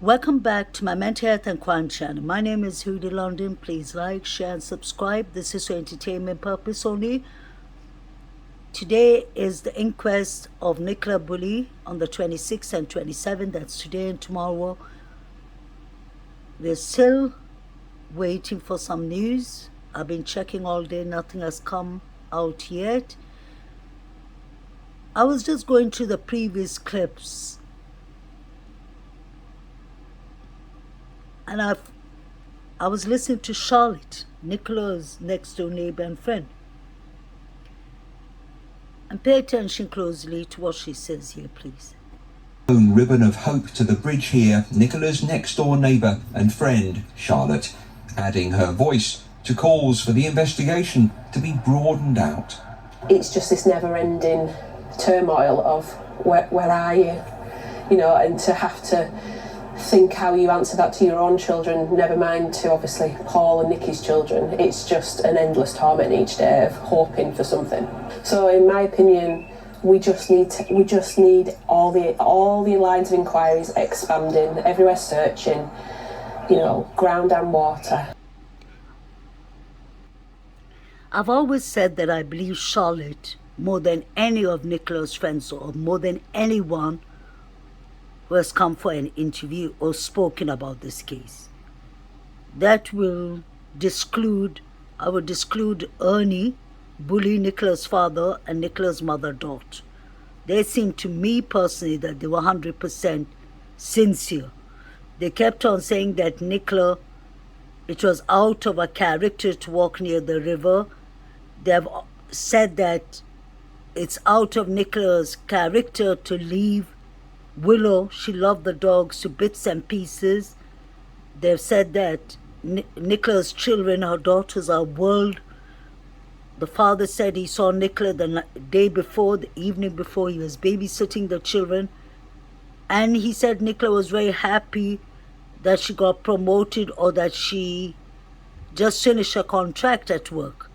Welcome back to my mental health and crime channel. My name is Huda London. Please like, share and subscribe. This is for entertainment purpose only. Today is the inquest of Nicola Bulley on the 26th and 27th. That's today and tomorrow. We're still waiting for some news. I've been checking all day. Nothing has come out yet. I was just going through the previous clips and I was listening to Charlotte, Nicola's next door neighbor and friend. And pay attention closely to what she says here, please. Ribbon of hope to the bridge here, Nicola's next door neighbour and friend, Charlotte, adding her voice to calls for the investigation to be broadened out. It's just this never-ending turmoil of where are you? You know, and to have to think how you answer that to your own children, never mind to obviously Paul and Nikki's children. It's just an endless torment each day of hoping for something. So in my opinion, we just need all the lines of inquiries expanding, everywhere searching, you know, ground and water. I've always said that I believe Charlotte more than any of Nicola's friends or more than anyone who has come for an interview or spoken about this case. That will I would exclude Ernie, Bulley, Nicola's father, and Nicola's mother, Dot. They seemed to me personally that they were 100% sincere. They kept on saying that Nicola, it was out of her character to walk near the river. They have said that it's out of Nicola's character to leave Willow. She loved the dogs to bits and pieces. They've said that Nicola's children, her daughters, are world. The father said he saw Nicola the day before, the evening before, he was babysitting the children. And he said Nicola was very happy that she got promoted or that she just finished her contract at work.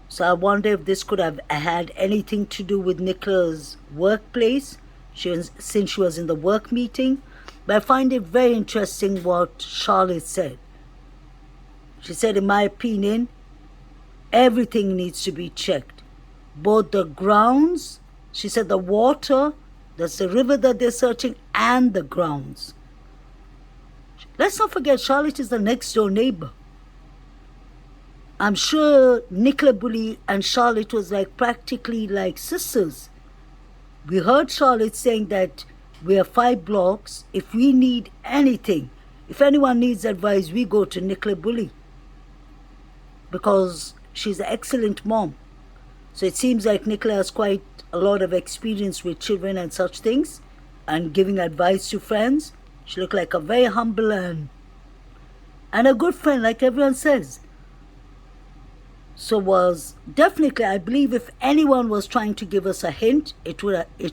So I wonder if this could have had anything to do with Nicola's workplace, since she was in the work meeting. But I find it very interesting what Charlotte said. She said, in my opinion, everything needs to be checked. Both the grounds, she said the water, that's the river that they're searching, and the grounds. Let's not forget, Charlotte is the next door neighbor. I'm sure Nicola Bulley and Charlotte was practically like sisters. We heard Charlotte saying that we are 5 blocks. If we need anything, if anyone needs advice, we go to Nicola Bulley, because she's an excellent mom. So it seems like Nicola has quite a lot of experience with children and such things and giving advice to friends. She looked like a very humble and a good friend, like everyone says. So was definitely, I believe if anyone was trying to give us a hint, it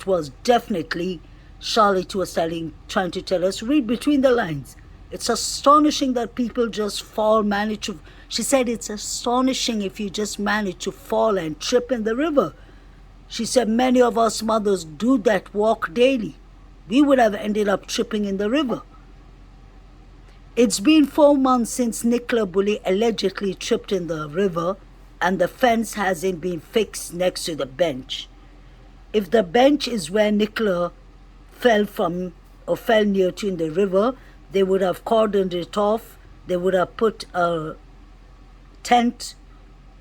was definitely Charlotte who was trying to tell us, read between the lines. It's astonishing that people just she said it's astonishing if you just manage to fall and trip in the river. She said many of us mothers do that walk daily. We would have ended up tripping in the river. It's been 4 months since Nicola Bulley allegedly tripped in the river, and the fence hasn't been fixed next to the bench. If the bench is where Nicola fell from or fell near to in the river, they would have cordoned it off. They would have put a tent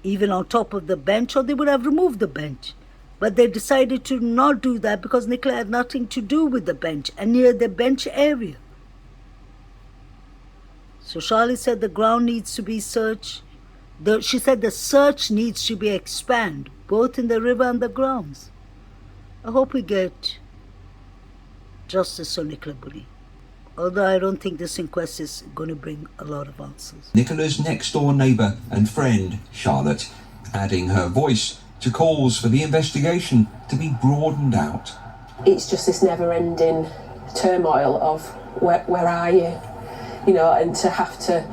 even on top of the bench, or they would have removed the bench. But they decided to not do that because Nicola had nothing to do with the bench and near the bench area. So Charlotte said the ground needs to be searched. She said the search needs to be expanded, both in the river and the grounds. I hope we get justice for Nicola Bulley, although I don't think this inquest is going to bring a lot of answers. Nicola's next door neighbour and friend, Charlotte, adding her voice to calls for the investigation to be broadened out. It's just this never-ending turmoil of where are you? You know, and to have to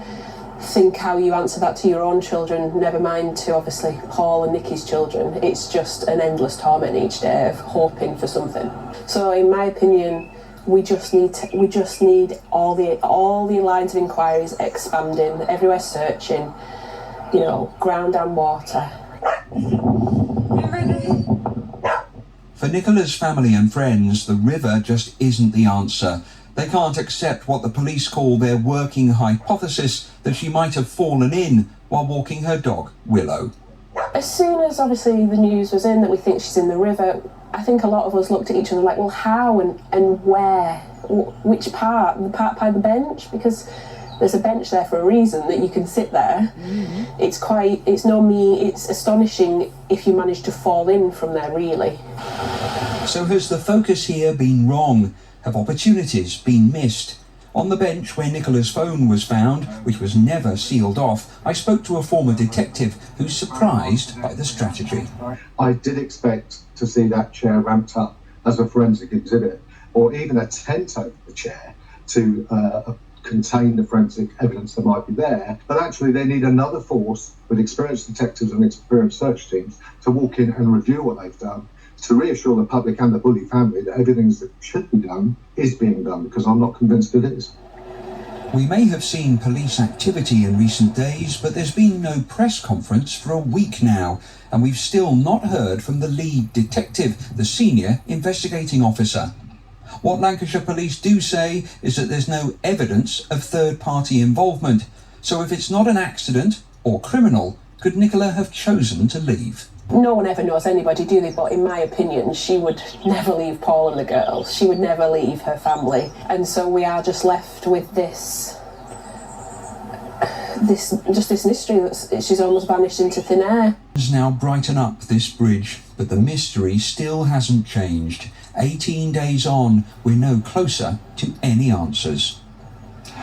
think how you answer that to your own children, never mind to obviously Paul and Nikki's children. It's just an endless torment each day of hoping for something. So in my opinion, we just need all the lines of inquiries expanding, everywhere searching, you know, ground and water. For Nicola's family and friends, the river just isn't the answer. They can't accept what the police call their working hypothesis that she might have fallen in while walking her dog, Willow. As soon as obviously the news was in that we think she's in the river, I think a lot of us looked at each other like, well, how and where? Which part? The part by the bench? Because there's a bench there for a reason that you can sit there. Mm-hmm. It's astonishing if you manage to fall in from there, really. So has the focus here been wrong? Have opportunities been missed? On the bench where Nicola's phone was found, which was never sealed off, I spoke to a former detective who's surprised by the strategy. I did expect to see that chair ramped up as a forensic exhibit, or even a tent over the chair to contain the forensic evidence that might be there. But actually they need another force with experienced detectives and experienced search teams to walk in and review what they've done, to reassure the public and the Bulley family that everything that should be done is being done, because I'm not convinced it is. We may have seen police activity in recent days, but there's been no press conference for a week now, and we've still not heard from the lead detective, the senior investigating officer. What Lancashire Police do say is that there's no evidence of third-party involvement. So if it's not an accident or criminal, could Nicola have chosen to leave? No one ever knows anybody, do they? But in my opinion, she would never leave Paul and the girls. She would never leave her family. And so we are just left with this mystery that she's almost vanished into thin air. Now brighten up this bridge, but the mystery still hasn't changed. 18 days on, we're no closer to any answers.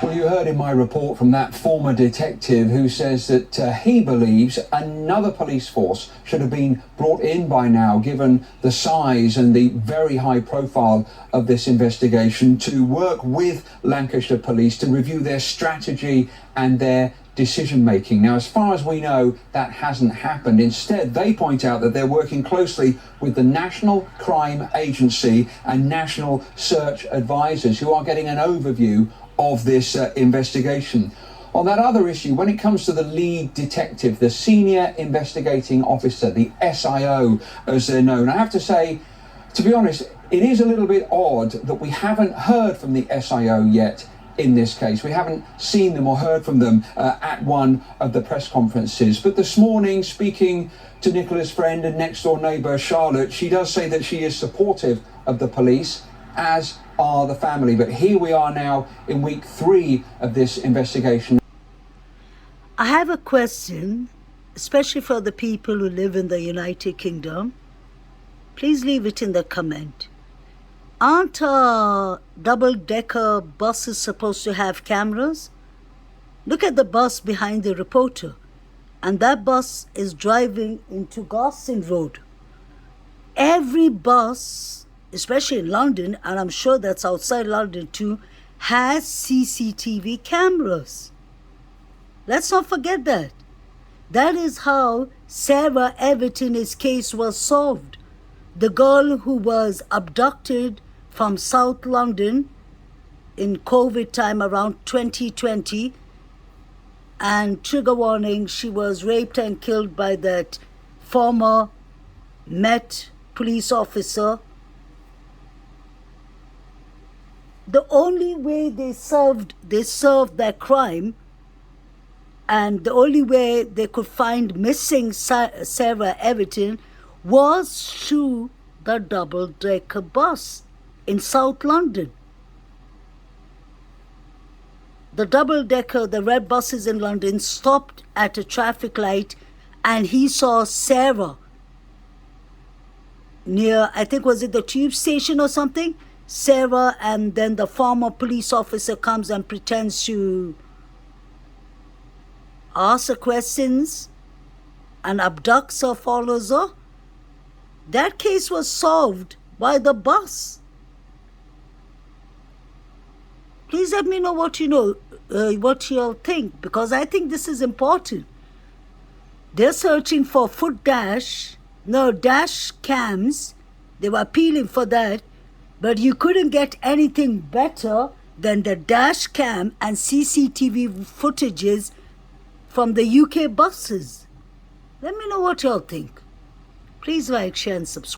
Well, you heard in my report from that former detective who says that he believes another police force should have been brought in by now, given the size and the very high profile of this investigation, to work with Lancashire Police to review their strategy and their decision making. Now, as far as we know, that hasn't happened. Instead, they point out that they're working closely with the National Crime Agency and National Search Advisors, who are getting an overview of this investigation. On that other issue, when it comes to the lead detective, the senior investigating officer, the SIO as they're known, I have to say, to be honest, it is a little bit odd that we haven't heard from the SIO yet in this case. We haven't seen them or heard from them at one of the press conferences. But this morning, speaking to Nicola's friend and next door neighbour Charlotte, she does say that she is supportive of the police, as are the family. But here we are now in week 3 of this investigation. I have a question, especially for the people who live in the United Kingdom. Please leave it in the comment. Aren't double-decker buses supposed to have cameras? Look at the bus behind the reporter, and that bus is driving into Garston Road. Every bus, especially in London, and I'm sure that's outside London too, has CCTV cameras. Let's not forget that. That is how Sarah Everton's case was solved. The girl who was abducted from South London in COVID time around 2020, and trigger warning, she was raped and killed by that former Met police officer. The only way they solved that crime, and the only way they could find missing Sarah Everton, was through the double-decker bus in South London. The double-decker, the red buses in London, stopped at a traffic light, and he saw Sarah near, I think, was it the tube station or something? Sarah, and then the former police officer comes and pretends to ask her questions and abducts her, follows her. That case was solved by the bus. Please let me know what you know, what you'll think, because I think this is important. They're searching for dash cams. They were appealing for that. But you couldn't get anything better than the dash cam and CCTV footages from the UK buses. Let me know what y'all think. Please like, share and subscribe.